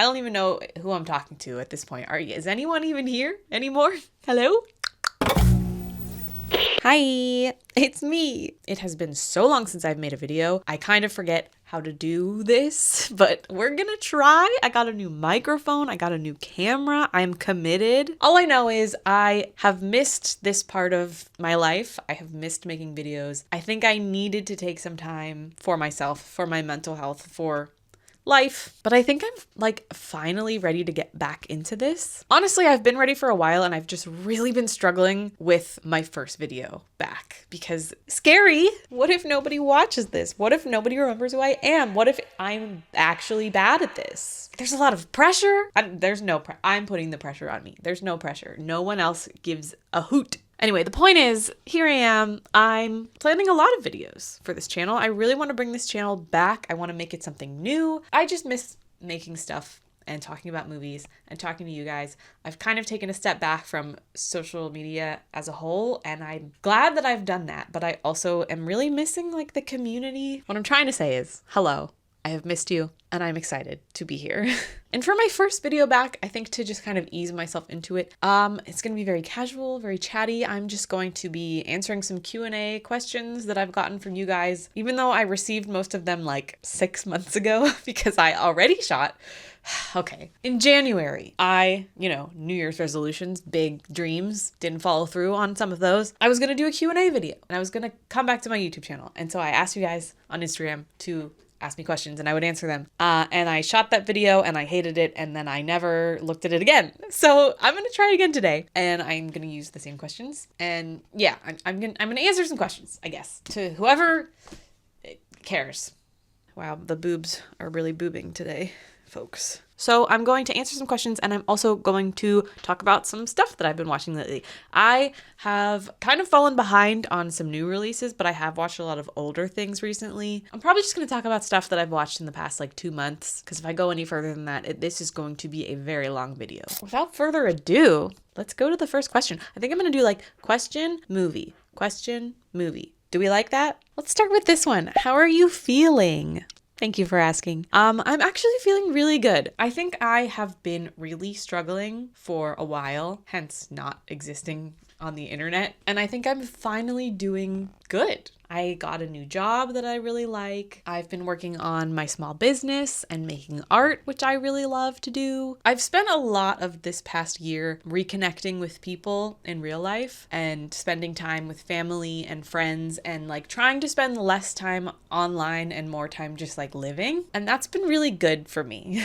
I don't even know who I'm talking to at this point. Is anyone even here anymore? Hello? Hi, it's me. It has been so long since I've made a video. I kind of forget how to do this, but we're gonna try. I got a new microphone. I got a new camera. I'm committed. All I know is I have missed this part of my life. I have missed making videos. I think I needed to take some time for myself, for my mental health, for life, but I think I'm like finally ready to get back into this. Honestly, I've been ready for a while and I've just really been struggling with my first video back because scary. What if nobody watches this? What if nobody remembers who I am? What if I'm actually bad at this? There's a lot of pressure. I'm putting the pressure on me. There's no pressure. No one else gives a hoot. Anyway, the point is, here I am. I'm planning a lot of videos for this channel. I really want to bring this channel back. I want to make it something new. I just miss making stuff and talking about movies and talking to you guys. I've kind of taken a step back from social media as a whole, and I'm glad that I've done that, but I also am really missing like the community. What I'm trying to say is, hello, I have missed you and I'm excited to be here. And for my first video back, I think to just kind of ease myself into it, it's going to be very casual, very chatty. I'm just going to be answering some Q&A questions that I've gotten from you guys, even though I received most of them like 6 months ago because I already shot. Okay. In January, New Year's resolutions, big dreams, didn't follow through on some of those. I was going to do a Q&A video and I was going to come back to my YouTube channel. And so I asked you guys on Instagram to ask me questions and I would answer them. And I shot that video and I hated it and then I never looked at it again. So I'm going to try it again today and I'm going to use the same questions. And yeah, I'm going to answer some questions, I guess, to whoever cares. Wow, the boobs are really boobing today, folks. So I'm going to answer some questions and I'm also going to talk about some stuff that I've been watching lately. I have kind of fallen behind on some new releases, but I have watched a lot of older things recently. I'm probably just going to talk about stuff that I've watched in the past like 2 months, because if I go any further than that, this is going to be a very long video. Without further ado, let's go to the first question. I think I'm going to do like question, movie. Do we like that? Let's start with this one. How are you feeling? Thank you for asking. I'm actually feeling really good. I think I have been really struggling for a while, hence not existing on the internet. And I think I'm finally doing good. I got a new job that I really like. I've been working on my small business and making art, which I really love to do. I've spent a lot of this past year reconnecting with people in real life and spending time with family and friends and like trying to spend less time online and more time just like living. And that's been really good for me.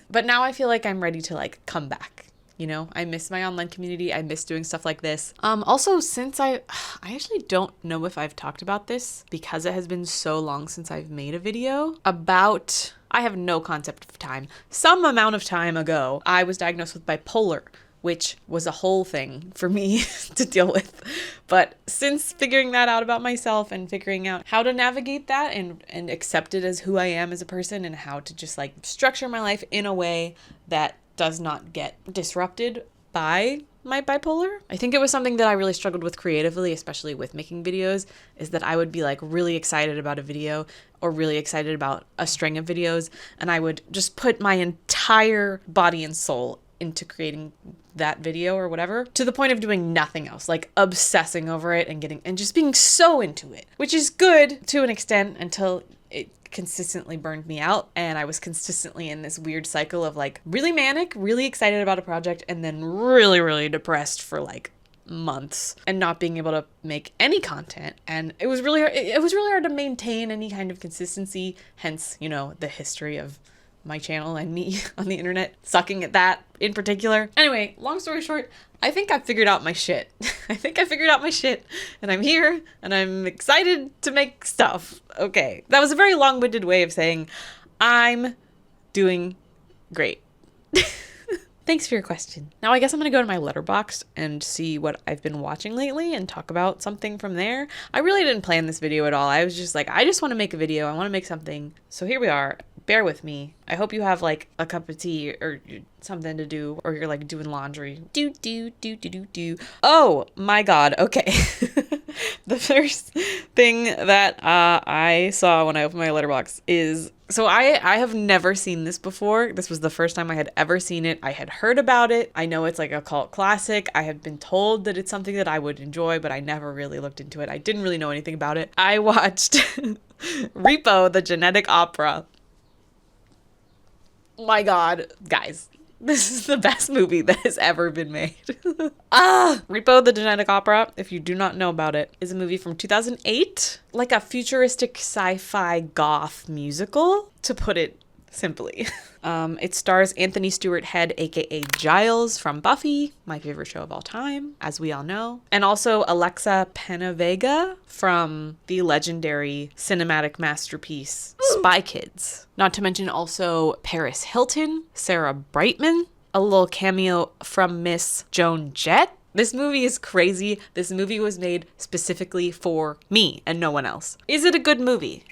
But now I feel like I'm ready to like come back. You know, I miss my online community. I miss doing stuff like this. Also, since I actually don't know if I've talked about this because it has been so long since I've made a video about, I have no concept of time. Some amount of time ago, I was diagnosed with bipolar, which was a whole thing for me to deal with. But since figuring that out about myself and figuring out how to navigate that and accept it as who I am as a person and how to just like structure my life in a way that does not get disrupted by my bipolar. I think it was something that I really struggled with creatively, especially with making videos, is that I would be like really excited about a video or really excited about a string of videos, and I would just put my entire body and soul into creating that video or whatever, to the point of doing nothing else, like obsessing over it and just being so into it, which is good to an extent until it consistently burned me out, and I was consistently in this weird cycle of like really manic, really excited about a project, and then really, really depressed for like months and not being able to make any content. And it was really hard to maintain any kind of consistency, hence, the history of my channel and me on the internet sucking at that in particular. Anyway, long story short, I think I figured out my shit. And I'm here and I'm excited to make stuff. Okay. That was a very long-winded way of saying I'm doing great. Thanks for your question. Now I guess I'm going to go to my letterbox and see what I've been watching lately and talk about something from there. I really didn't plan this video at all. I was just like, I just want to make a video. I want to make something. So here we are. bear with me. I hope you have like a cup of tea or something to do, or you're like doing laundry. Oh my God. Okay. The first thing that I saw when I opened my letterbox is, so I have never seen this before. This was the first time I had ever seen it. I had heard about it. I know it's like a cult classic. I had been told that it's something that I would enjoy, but I never really looked into it. I didn't really know anything about it. I watched Repo, the Genetic Opera. My God, guys. This is the best movie that has ever been made. Repo, the Genetic Opera, if you do not know about it, is a movie from 2008. Like a futuristic sci-fi goth musical, to put it simply. It stars Anthony Stewart Head, aka Giles from Buffy, my favorite show of all time, as we all know. And also Alexa Penavega from the legendary cinematic masterpiece Spy Kids. Not to mention also Paris Hilton, Sarah Brightman, a little cameo from Miss Joan Jett. This movie is crazy. This movie was made specifically for me and no one else. Is it a good movie?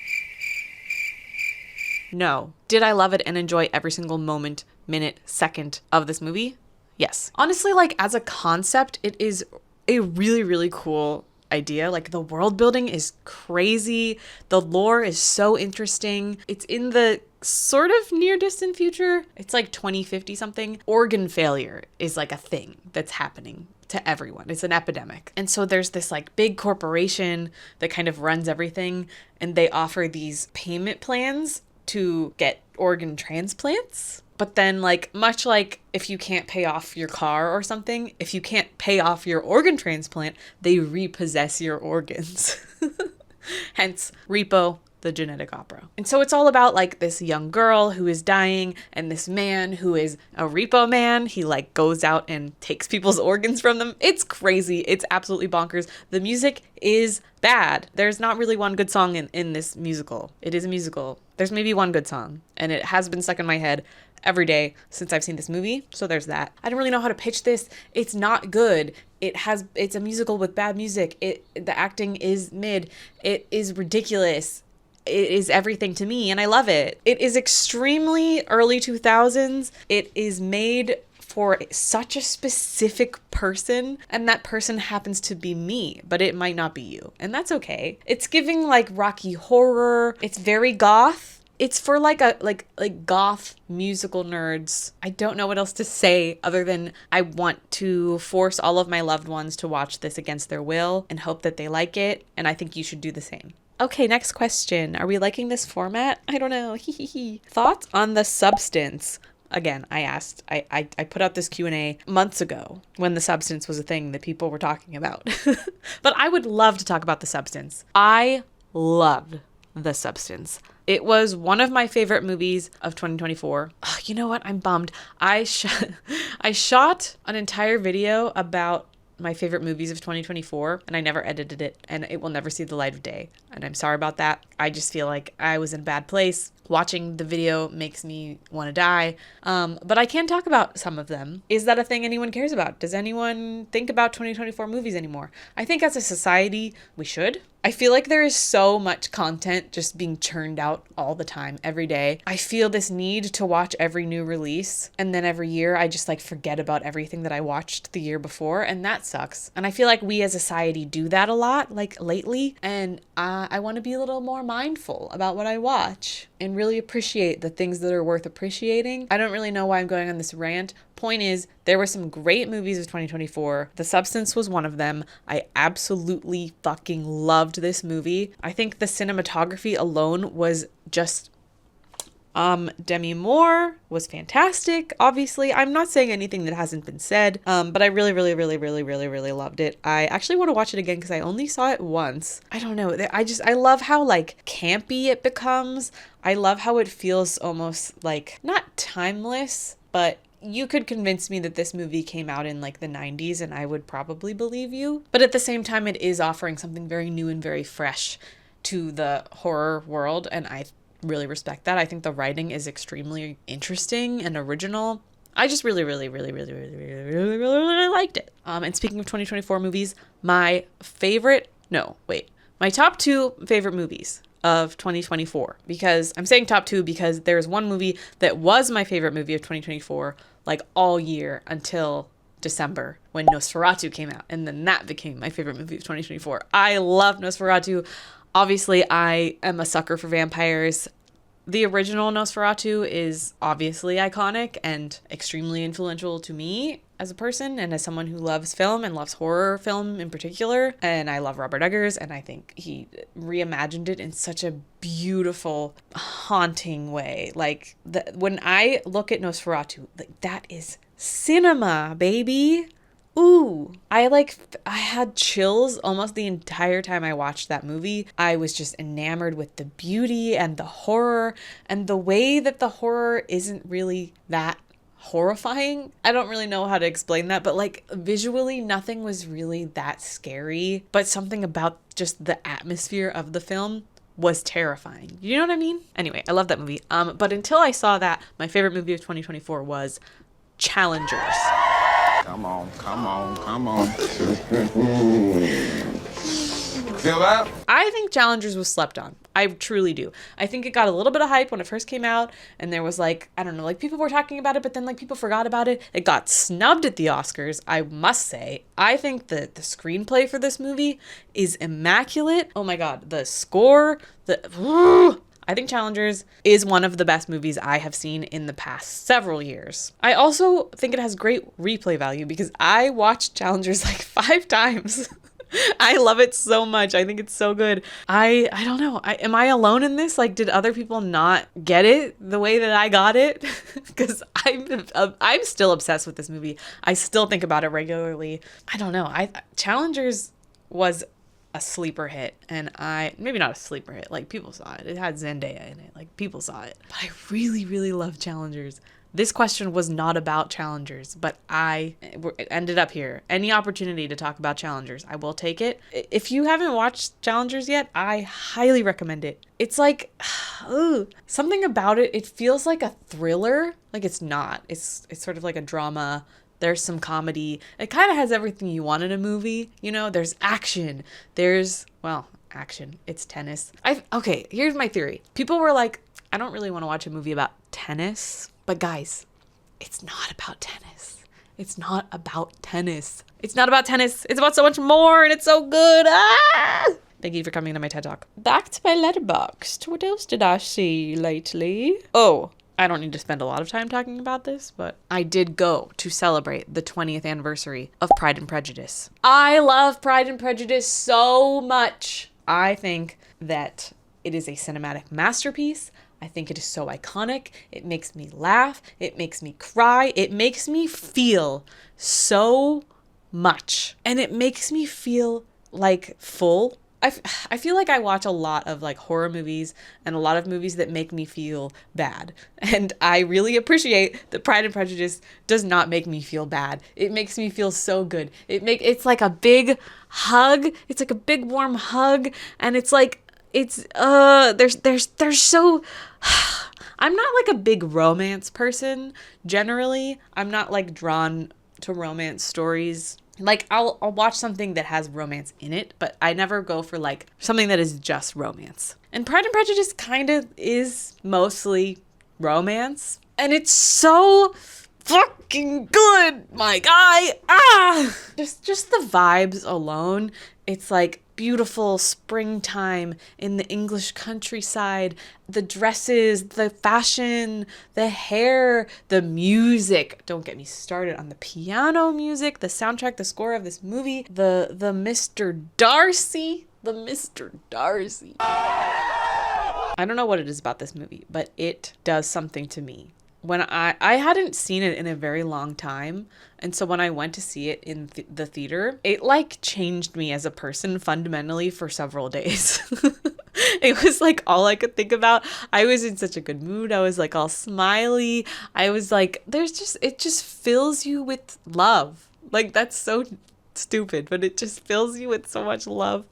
No. Did I love it and enjoy every single moment, minute, second of this movie? Yes. Honestly, like as a concept, it is a really, really cool idea. Like the world building is crazy. The lore is so interesting. It's in the sort of near distant future. It's like 2050 something. Organ failure is like a thing that's happening to everyone. It's an epidemic. And so there's this like big corporation that kind of runs everything, and they offer these payment plans to get organ transplants. But then, like, much like if you can't pay off your car or something, if you can't pay off your organ transplant, they repossess your organs. Hence, Repo, the Genetic Opera. And so it's all about like this young girl who is dying and this man who is a repo man. He like goes out and takes people's organs from them. It's crazy. It's absolutely bonkers. The music is bad. There's not really one good song in this musical. It is a musical. There's maybe one good song, and it has been stuck in my head every day since I've seen this movie. So there's that. I don't really know how to pitch this. It's not good. It's a musical with bad music. The acting is mid. It is ridiculous. It is everything to me, and I love it. It is extremely early 2000s. It is made for such a specific person, and that person happens to be me, but it might not be you, and that's okay. It's giving like Rocky Horror. It's very goth. It's for like goth musical nerds. I don't know what else to say other than I want to force all of my loved ones to watch this against their will and hope that they like it, and I think you should do the same. Okay, next question. Are we liking this format? I don't know. Thoughts on The Substance? Again, I asked. I put out this Q&A months ago when The Substance was a thing that people were talking about. But I would love to talk about The Substance. I loved The Substance. It was one of my favorite movies of 2024. Oh, you know what? I'm bummed. I shot an entire video about my favorite movies of 2024, and I never edited it, and it will never see the light of day, and I'm sorry about that. I just feel like I was in a bad place. Watching the video makes me want to die, but I can talk about some of them. Is that a thing anyone cares about? Does anyone think about 2024 movies anymore? I think as a society, we should. I feel like there is so much content just being churned out all the time, every day. I feel this need to watch every new release, and then every year I just like forget about everything that I watched the year before, and that sucks. And I feel like we as a society do that a lot, like lately, and I want to be a little more mindful about what I watch and really appreciate the things that are worth appreciating. I don't really know why I'm going on this rant. Point is, there were some great movies of 2024. The Substance was one of them. I absolutely fucking loved this movie. I think the cinematography alone was just Demi Moore was fantastic. Obviously, I'm not saying anything that hasn't been said, but I really loved it. I actually want to watch it again because I only saw it once. I don't know. I love how like campy it becomes. I love how it feels almost like not timeless, but you could convince me that this movie came out in like the 90s and I would probably believe you. But at the same time, it is offering something very new and very fresh to the horror world, and I really respect that. I think the writing is extremely interesting and original. I just really liked it. And speaking of 2024 movies, my top 2 favorite movies of 2024, because I'm saying top 2 because there's one movie that was my favorite movie of 2024 like all year until December when Nosferatu came out, and then that became my favorite movie of 2024. I love Nosferatu. Obviously, I am a sucker for vampires. The original Nosferatu is obviously iconic and extremely influential to me as a person and as someone who loves film and loves horror film in particular. And I love Robert Eggers, and I think he reimagined it in such a beautiful, haunting way. Like, when I look at Nosferatu, like, that is cinema, baby. Ooh, I had chills almost the entire time I watched that movie. I was just enamored with the beauty and the horror and the way that the horror isn't really that horrifying. I don't really know how to explain that, but like visually nothing was really that scary, but something about just the atmosphere of the film was terrifying. You know what I mean? Anyway, I love that movie. But until I saw that, my favorite movie of 2024 was Challengers. Come on, come on, come on. Feel that? I think Challengers was slept on. I truly do. I think it got a little bit of hype when it first came out, and there was like, I don't know, like people were talking about it, but then like people forgot about it. It got snubbed at the Oscars, I must say. I think that the screenplay for this movie is immaculate. Oh my God, the score, I think Challengers is one of the best movies I have seen in the past several years. I also think it has great replay value because I watched Challengers like 5 times. I love it so much. I think it's so good. I don't know. Am I alone in this? Like, did other people not get it the way that I got it? Because I'm still obsessed with this movie. I still think about it regularly. I don't know. Challengers was a sleeper hit, and maybe not a sleeper hit, like people saw it. It had Zendaya in it, like people saw it. But I really, really love Challengers. This question was not about Challengers, but I ended up here. Any opportunity to talk about Challengers, I will take it. If you haven't watched Challengers yet, I highly recommend it. It's like, something about it, it feels like a thriller. Like it's not. It's sort of like a drama. There's some comedy. It kind of has everything you want in a movie. You know, there's action. Action. It's tennis. Okay, here's my theory. People were like, I don't really want to watch a movie about tennis. But guys, it's not about tennis. It's not about tennis. It's not about tennis. It's about so much more, and it's so good. Thank you for coming to my TED Talk. Back to my Letterboxd. What else did I see lately? Oh, I don't need to spend a lot of time talking about this, but I did go to celebrate the 20th anniversary of Pride and Prejudice. I love Pride and Prejudice so much. I think that it is a cinematic masterpiece. I think it is so iconic. It makes me laugh. It makes me cry. It makes me feel so much. And it makes me feel like full. I feel like I watch a lot of like horror movies and a lot of movies that make me feel bad. And I really appreciate that Pride and Prejudice does not make me feel bad. It makes me feel so good. It's like a big hug. It's like a big warm hug. And it's like, there's so I'm not like a big romance person generally. I'm not like drawn to romance stories. Like I'll watch something that has romance in it, but I never go for like something that is just romance. And Pride and Prejudice kind of is mostly romance, and it's so fucking good, my guy. Just the vibes alone. It's like beautiful springtime in the English countryside. The dresses, the fashion, the hair, the music. Don't get me started on the piano music, the soundtrack, the score of this movie, the Mr. Darcy. The Mr. Darcy. I don't know what it is about this movie, but it does something to me. When I hadn't seen it in a very long time, and so when I went to see it in the theater, it like changed me as a person fundamentally for several days. It was like all I could think about. I was in such a good mood. I was like all smiley. I was like, it just fills you with love. Like that's so stupid, but it just fills you with so much love.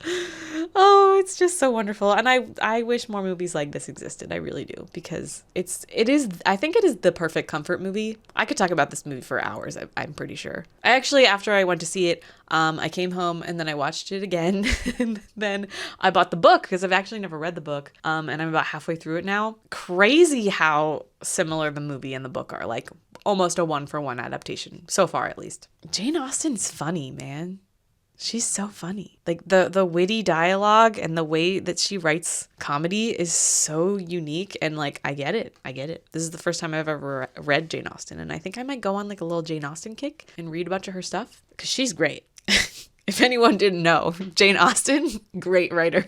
Oh, it's just so wonderful. And I wish more movies like this existed. I really do, because I think it is the perfect comfort movie. I could talk about this movie for hours, I'm pretty sure. I actually, after I went to see it, I came home and then I watched it again. And then I bought the book because I've actually never read the book. And I'm about halfway through it now. Crazy how similar the movie and the book are, like almost a 1-for-1 adaptation, so far at least. Jane Austen's funny, man. She's so funny. Like the witty dialogue and the way that she writes comedy is so unique, and like I get it. This is the first time I've ever read Jane Austen, and I think I might go on like a little Jane Austen kick and read a bunch of her stuff because she's great. If anyone didn't know, Jane Austen, great writer.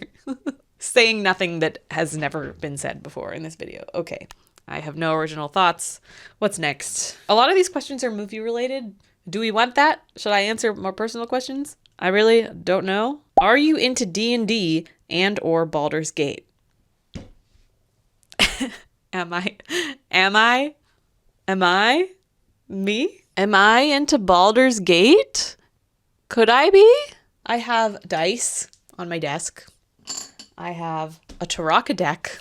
Saying nothing that has never been said before in this video. Okay. I have no original thoughts. What's next? A lot of these questions are movie related. Do we want that? Should I answer more personal questions? I really don't know. Are you into D&D and or Baldur's Gate? Am I? Me? Am I into Baldur's Gate? Could I be? I have dice on my desk. I have a Taraka deck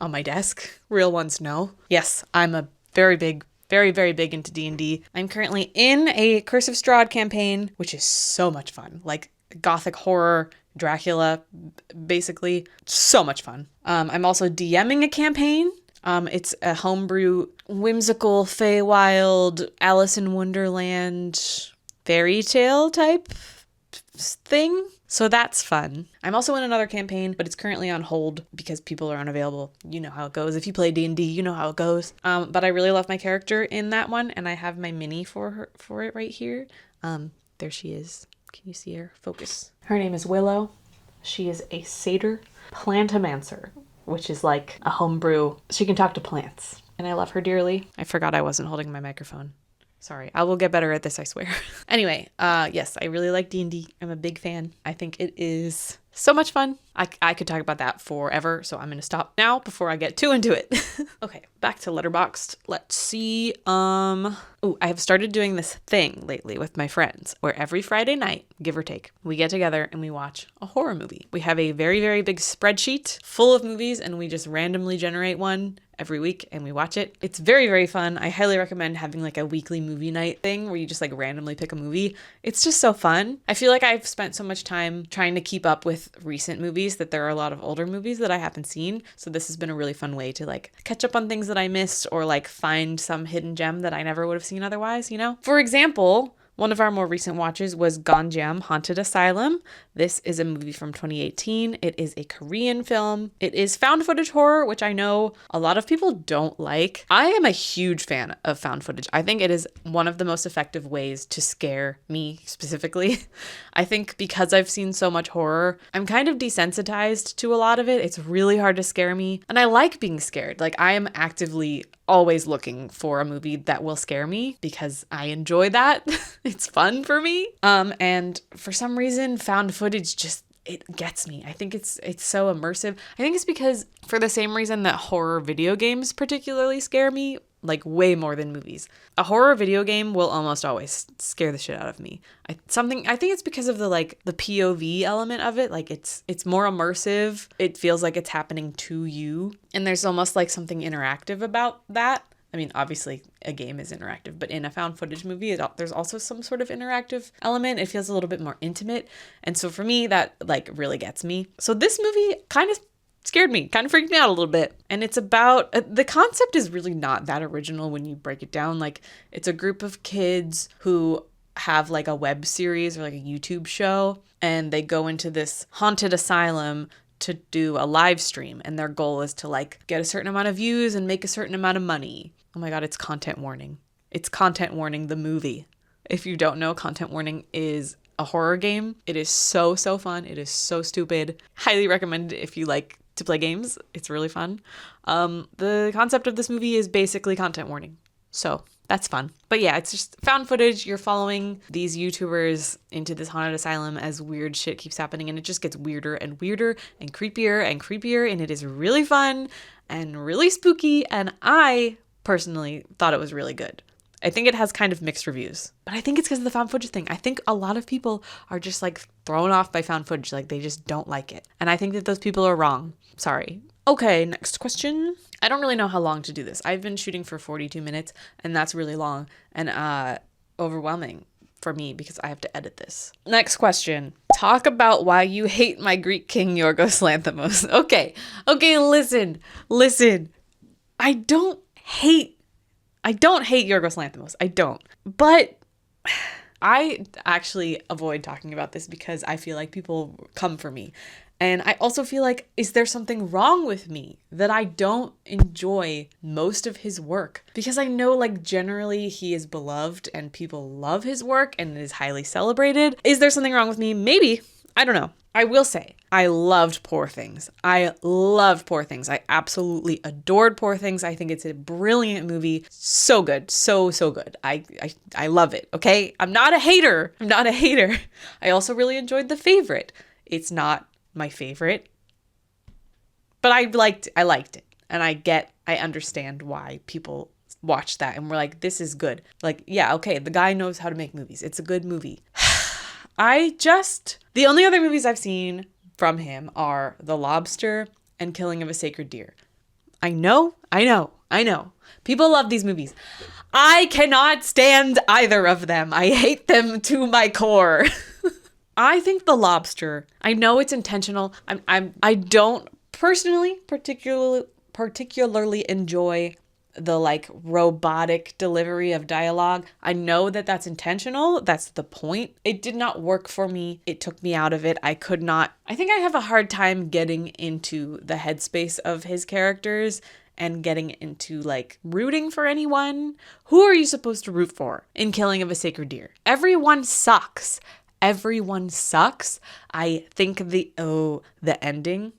on my desk. Real ones, no. Yes, I'm a very big into D&D. I'm currently in a Curse of Strahd campaign, which is so much fun. Like gothic horror, Dracula, basically. So much fun. I'm also DMing a campaign. It's a homebrew, whimsical, Feywild, Alice in Wonderland, fairy tale type thing. So that's fun. I'm also in another campaign, but it's currently on hold because people are unavailable. You know how it goes. If you play D&D, you know how it goes. But I really love my character in that one, and I have my mini for it right here. There she is. Can you see her? Focus. Her name is Willow. She is a satyr plantomancer, which is like a homebrew. She can talk to plants, and I love her dearly. I forgot I wasn't holding my microphone. Sorry, I will get better at this, I swear. Anyway, yes, I really like D&D. I'm a big fan. I think it is so much fun. I could talk about that forever, so I'm going to stop now before I get too into it. Okay, back to Letterboxd. Let's see. I have started doing this thing lately with my friends where every Friday night, give or take, we get together and we watch a horror movie. We have a very, very big spreadsheet full of movies, and we just randomly generate one every week and we watch it. It's very, very fun. I highly recommend having like a weekly movie night thing where you just like randomly pick a movie. It's just so fun. I feel like I've spent so much time trying to keep up with recent movies that there are a lot of older movies that I haven't seen. So this has been a really fun way to like catch up on things that I missed or like find some hidden gem that I never would have seen otherwise, you know? For example, one of our more recent watches was Ganjam Haunted Asylum. This is a movie from 2018. It is a Korean film. It is found footage horror, which I know a lot of people don't like. I am a huge fan of found footage. I think it is one of the most effective ways to scare me specifically. I think because I've seen so much horror, I'm kind of desensitized to a lot of it. It's really hard to scare me. And I like being scared. Like I am actively always looking for a movie that will scare me because I enjoy that. It's fun for me. And for some reason, found footage just, it gets me. I think it's so immersive. I think it's because for the same reason that horror video games particularly scare me, like way more than movies. A horror video game will almost always scare the shit out of me. I think it's because of the POV element of it. Like it's more immersive. It feels like it's happening to you. And there's almost like something interactive about that. I mean, obviously a game is interactive, but in a found footage movie, there's also some sort of interactive element. It feels a little bit more intimate. And so for me, that like really gets me. So this movie kind of scared me, kind of freaked me out a little bit. And it's about, the concept is really not that original when you break it down. Like it's a group of kids who have like a web series or like a YouTube show, and they go into this haunted asylum to do a live stream, and their goal is to like get a certain amount of views and make a certain amount of money. Oh my God, it's content warning. It's content warning, the movie. If you don't know, content warning is a horror game. It is so fun. It is so stupid. Highly recommend it if you like to play games. It's really fun. The concept of this movie is basically content warning. So that's fun. But yeah, it's just found footage. You're following these YouTubers into this haunted asylum as weird shit keeps happening, and it just gets weirder and weirder and creepier, and it is really fun and really spooky, and I personally thought it was really good. I think it has kind of mixed reviews, but I think it's because of the found footage thing. I think a lot of people are just like thrown off by found footage. Like they just don't like it. And I think that those people are wrong. Sorry. Okay, next question. I don't really know how long to do this. I've been shooting for 42 minutes and that's really long and overwhelming for me because I have to edit this. Next question. Talk about why you hate my Greek king Yorgos Lanthimos. Okay, listen. I don't hate Yorgos Lanthimos. I don't. But I actually avoid talking about this because I feel like people come for me. And I also feel like, is there something wrong with me that I don't enjoy most of his work? Because I know like generally he is beloved and people love his work and it is highly celebrated. Is there something wrong with me? Maybe. I don't know. I will say, I loved Poor Things. I absolutely adored Poor Things. I think it's a brilliant movie. So good. So good. I love it. Okay? I'm not a hater. I also really enjoyed The Favorite. It's not my favorite, but I liked it. And I understand why people watch that and were like, this is good. Like, yeah, okay, the guy knows how to make movies. It's a good movie. The only other movies I've seen from him are The Lobster and Killing of a Sacred Deer. I know. People love these movies. I cannot stand either of them. I hate them to my core. I think The Lobster, I know it's intentional. I don't personally particularly enjoy the like robotic delivery of dialogue. I know that that's intentional. That's the point. It did not work for me. It took me out of it. I think I have a hard time getting into the headspace of his characters and getting into like rooting for anyone. Who are you supposed to root for in Killing of a Sacred Deer? Everyone sucks. I think the ending,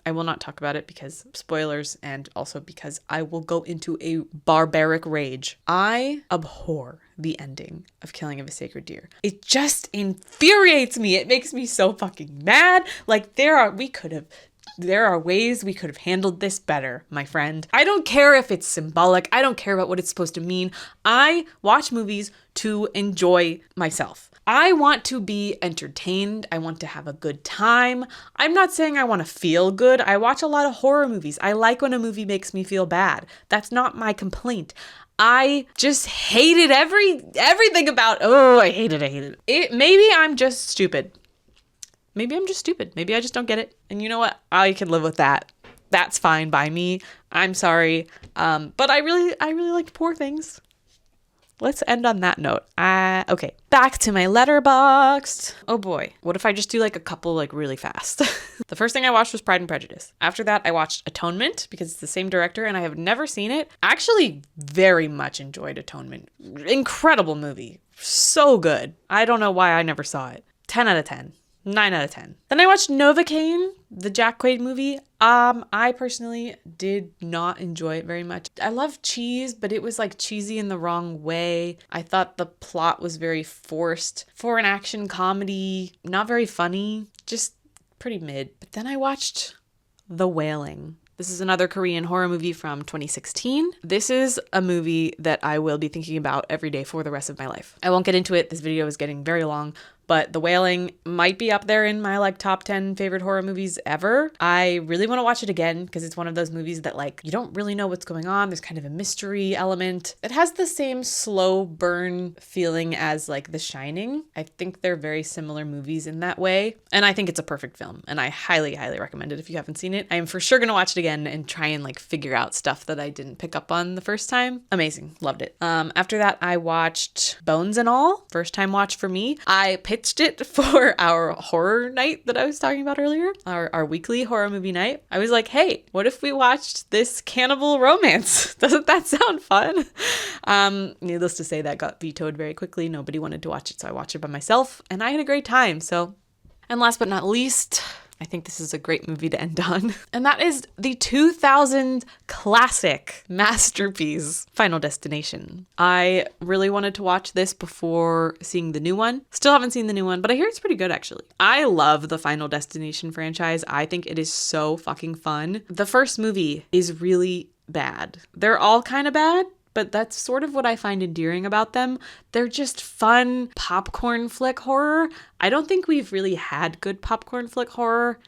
I will not talk about it because spoilers and also because I will go into a barbaric rage. I abhor the ending of Killing of a Sacred Deer. It just infuriates me. It makes me so fucking mad. Like there are ways we could have handled this better, my friend. I don't care if it's symbolic. I don't care about what it's supposed to mean. I watch movies to enjoy myself. I want to be entertained. I want to have a good time. I'm not saying I want to feel good. I watch a lot of horror movies. I like when a movie makes me feel bad. That's not my complaint. I just hated everything about, I hated it. Maybe I'm just stupid. Maybe I just don't get it. And you know what? I can live with that. That's fine by me. I'm sorry. But I really liked Poor Things. Let's end on that note. Okay, back to my Letterboxd. Oh boy, what if I just do like a couple like really fast? The first thing I watched was Pride and Prejudice. After that, I watched Atonement because it's the same director and I have never seen it. I actually very much enjoyed Atonement. Incredible movie. So good. I don't know why I never saw it. 10 out of 10. 9 out of 10. Then I watched Novocaine, the Jack Quaid movie. I personally did not enjoy it very much. I love cheese, but it was like cheesy in the wrong way. I thought the plot was very forced for an action comedy. Not very funny, just pretty mid. But then I watched The Wailing. This is another Korean horror movie from 2016. This is a movie that I will be thinking about every day for the rest of my life. I won't get into it. This video is getting very long, but The Wailing might be up there in my like top 10 favorite horror movies ever. I really want to watch it again because it's one of those movies that like you don't really know what's going on. There's kind of a mystery element. It has the same slow burn feeling as like The Shining. I think they're very similar movies in that way. And I think it's a perfect film and I highly, highly recommend it if you haven't seen it. I am for sure going to watch it again and try and like figure out stuff that I didn't pick up on the first time. Amazing. Loved it. After that, I watched Bones and All. First time watch for me. I pitched it for our horror night that I was talking about earlier, our weekly horror movie night. I was like, hey, what if we watched this cannibal romance? Doesn't that sound fun? Needless to say, that got vetoed very quickly. Nobody wanted to watch it, so I watched it by myself, and I had a great time. And last but not least, I think this is a great movie to end on. And that is the 2000 classic masterpiece, Final Destination. I really wanted to watch this before seeing the new one. Still haven't seen the new one, but I hear it's pretty good actually. I love the Final Destination franchise. I think it is so fucking fun. The first movie is really bad. They're all kind of bad, but that's sort of what I find endearing about them. They're just fun popcorn flick horror. I don't think we've really had good popcorn flick horror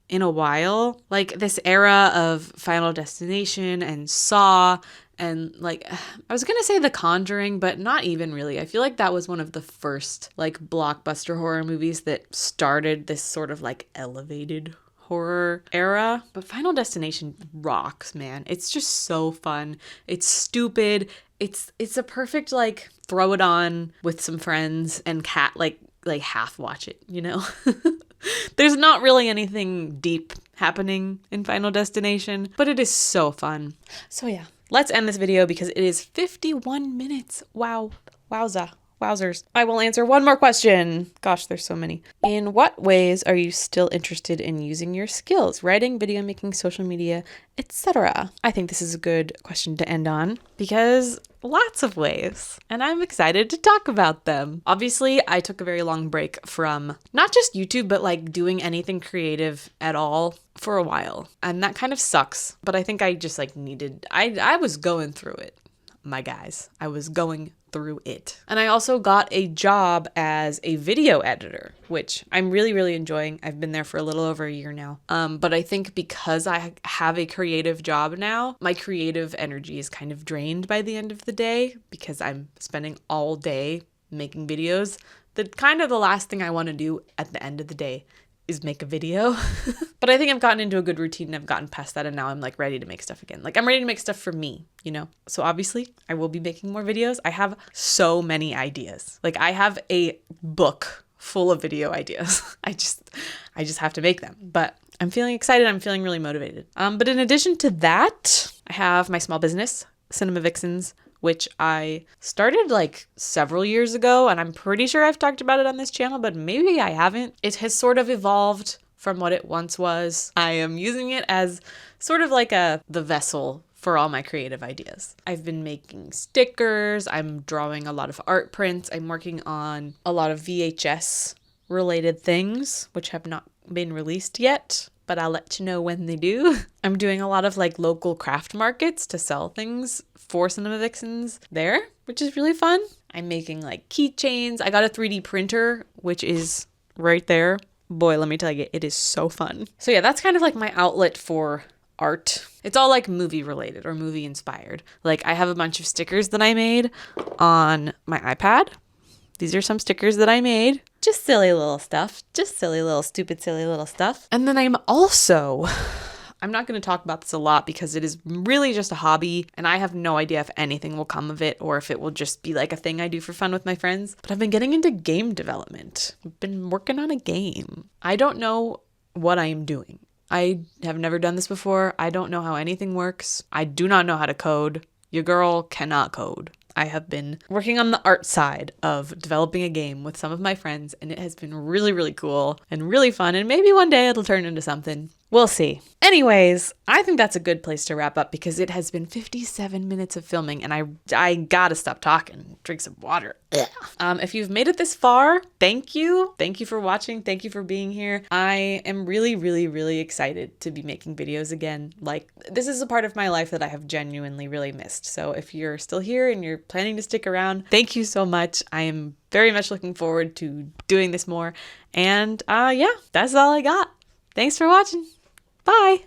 in a while. Like this era of Final Destination and Saw and like, I was gonna say The Conjuring, but not even really. I feel like that was one of the first like blockbuster horror movies that started this sort of like elevated horror era. But Final Destination rocks, man. It's just so fun. It's stupid. It's a perfect like throw it on with some friends and like half watch it, you know? There's not really anything deep happening in Final Destination, but it is so fun. So yeah, let's end this video because it is 51 minutes. Wow. Wowza. Wowzers. I will answer one more question. Gosh, there's so many. In what ways are you still interested in using your skills? Writing, video making, social media, etc. I think this is a good question to end on because lots of ways, and I'm excited to talk about them. Obviously, I took a very long break from not just YouTube, but like doing anything creative at all for a while, and that kind of sucks, but I think I just like I was going through it, my guys. I was going through it. And I also got a job as a video editor, which I'm really, really enjoying. I've been there for a little over a year now. But I think because I have a creative job now, my creative energy is kind of drained by the end of the day because I'm spending all day making videos. The last thing I want to do at the end of the day is make a video. But I think I've gotten into a good routine and I've gotten past that, and now I'm like ready to make stuff again. Like I'm ready to make stuff for me, you know? So obviously I will be making more videos. I have so many ideas. Like I have a book full of video ideas. I just have to make them. But I'm feeling excited. I'm feeling really motivated. But in addition to that, I have my small business, Cinema Vixens, which I started like several years ago, and I'm pretty sure I've talked about it on this channel, but maybe I haven't. It has sort of evolved from what it once was. I am using it as sort of like the vessel for all my creative ideas. I've been making stickers, I'm drawing a lot of art prints, I'm working on a lot of VHS related things, which have not been released yet, but I'll let you know when they do. I'm doing a lot of like local craft markets to sell things for Cinema Vixens there, which is really fun. I'm making like keychains. I got a 3D printer, which is right there. Boy, let me tell you, it is so fun. So yeah, that's kind of like my outlet for art. It's all like movie related or movie inspired. Like I have a bunch of stickers that I made on my iPad. These are some stickers that I made. Just silly little stuff. Just silly little, stupid, silly little stuff. And then I'm not going to talk about this a lot because it is really just a hobby and I have no idea if anything will come of it or if it will just be like a thing I do for fun with my friends. But I've been getting into game development. I've been working on a game. I don't know what I am doing. I have never done this before. I don't know how anything works. I do not know how to code. Your girl cannot code. I have been working on the art side of developing a game with some of my friends, and it has been really, really cool and really fun, and maybe one day it'll turn into something. We'll see. Anyways, I think that's a good place to wrap up because it has been 57 minutes of filming, and I gotta stop talking, drink some water. If you've made it this far, thank you. Thank you for watching. Thank you for being here. I am really, really, really excited to be making videos again. Like, this is a part of my life that I have genuinely really missed. So if you're still here and you're planning to stick around, thank you so much. I am very much looking forward to doing this more. And yeah, that's all I got. Thanks for watching. Bye.